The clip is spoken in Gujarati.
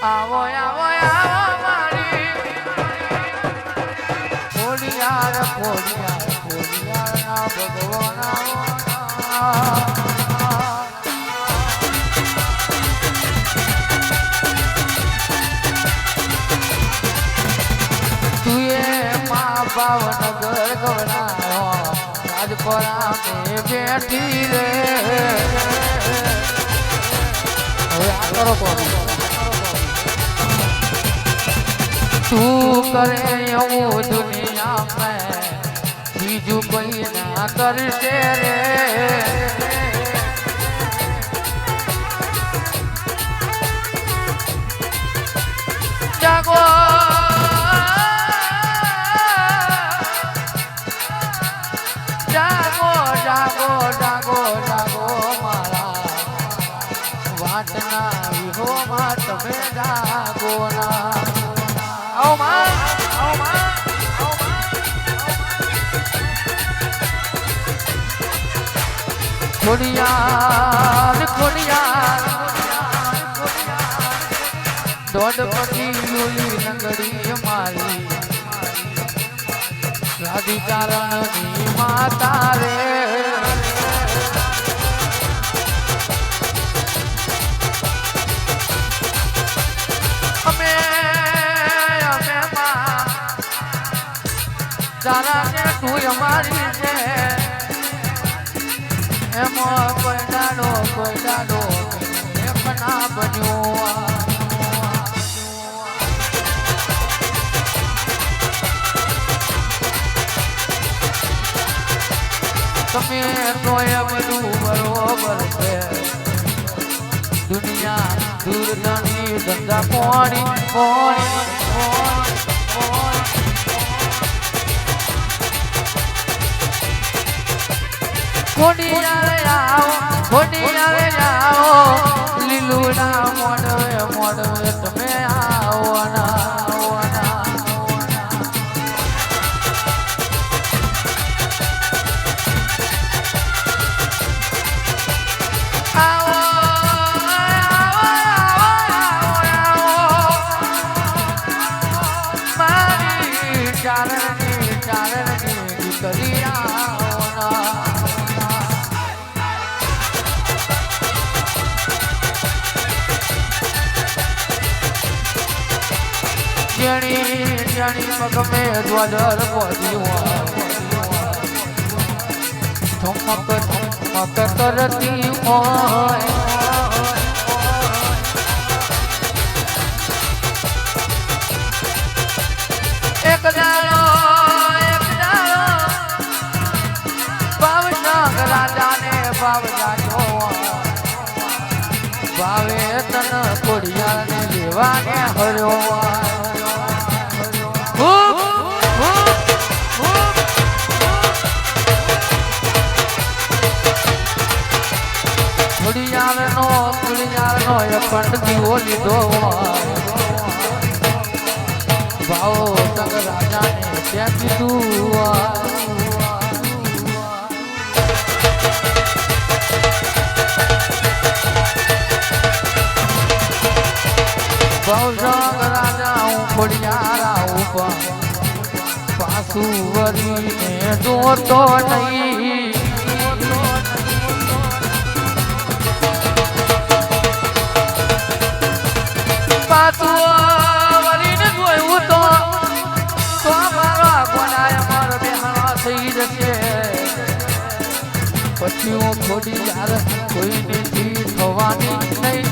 આવો આવો આવો મારી ખોડિયાર ખોડિયાર ખોડિયાર ના ભગવાન ભાવનગર ગવડાયો રાજપરા મેં બેઠી રે હવે આ કરો તું કરે એવું દુનિયામાં બીજું કોઈ ના કરશે રે જાગો જાગો જાગો જાગો જાગો મારા વાટના વિહોમાં તમે જાગો ના આવો માં આવો માં ખોડિયાર ખોડિયાર દોડ પડી લુલી લંગડી મારી રાધિકારણની માતા રે અમે તારા ને તું અમારી છે એમાં કોઈ દાડો એક ના બન્યો તમે તો એ બધું બરોબર છે દુનિયા દૂરદર્શી ધંધા પોણી ખોડિયારે આવો લીલુડા મોડવે તમે આવો ના જાણી મગ મેં દ્વાદર બોલ્યું ધમક કરતી હોય એક દાડો ભાવનગર રાજાને ભાવ જાજો ભાવે તન ખોડિયારને લેવાને હર્યો ખોડિયારનો અખંડ દીવો લીધો ભાવો સંગ રાજાને ત્યાં કીધું ભાવસંગ રાજા હું ખોડિયાર આવું પાછું વરીને જોતો નહીં પાછું વરીને જોયું તો મારો ગોડાય મારો બેહણો થઈ જશે પછી હું ખોડિયાર કોઈની થવાની નહીં